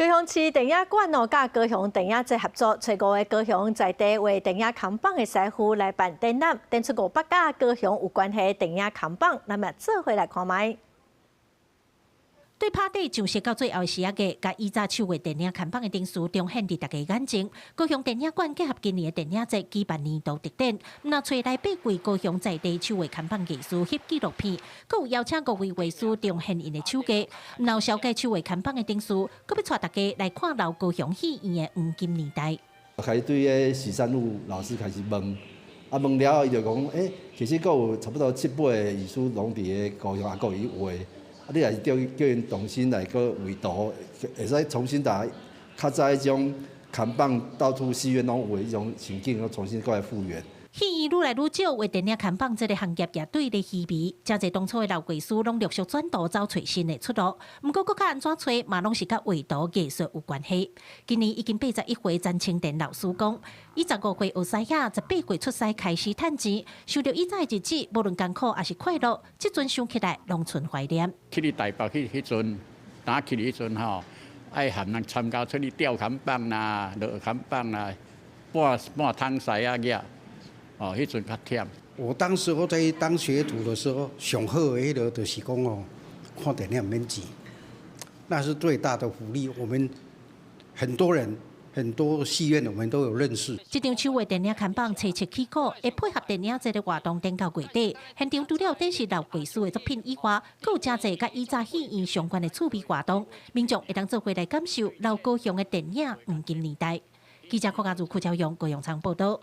高雄市电影馆甲高雄电影节合作，找5个高雄在地为电影扛棒的师傅来办展览，展出500架高雄有关系电影扛棒，咱们做伙来看卖。对拍底上色到最后时个，甲以早手画电影看板的灯丝彰显伫大家眼前。高雄电影馆结合今年的电影节举办年度特展，那找来8位高雄在地手画看板艺术翕纪录片，阁有邀请5位画师彰显因的手艺。然后小介手画看板的灯丝，阁要带大家来看老高雄戏院的黄金年代。开始对个许三路老师开始问，问了后伊就讲，其实阁有差不多7、8个艺术拢伫个高雄也阁有画。你也是叫因重新来个绘图，会使重新打较早迄种看棒到处戏院拢有迄种情景，重新过来复原。戏院愈来愈少，为电影看棒这个行业也对咧稀微，真侪当初的老艺师拢陆续转图走找新的出路。不过，搁较安怎找，嘛拢是甲画图艺术有关系。今年已经81岁詹清田老师讲，伊15岁学师下，18岁出师开始趁钱，想到以前的日子，无论艰苦还是快乐，即阵想起来拢存怀念。去你台北去迄阵，打去迄阵吼，爱含人参加出去吊砍棒啦、落砍棒啦，半汤西啊个。哦，迄阵较忝。我当时候在当学徒的时候，上好的迄个就是讲哦，看电影免钱，那是最大的福利。我们很多人、很多戏院我们都有认识。这张手画电影看板切切起鼓，会配合电影节的活动展到月底。现场除了展示老艺术的作品以外，更有真侪甲以早戏院相关的趣味活动，民众会当做回来感受老高雄的电影黄金年代。记者柯家如、柯昭阳、高雄场报道。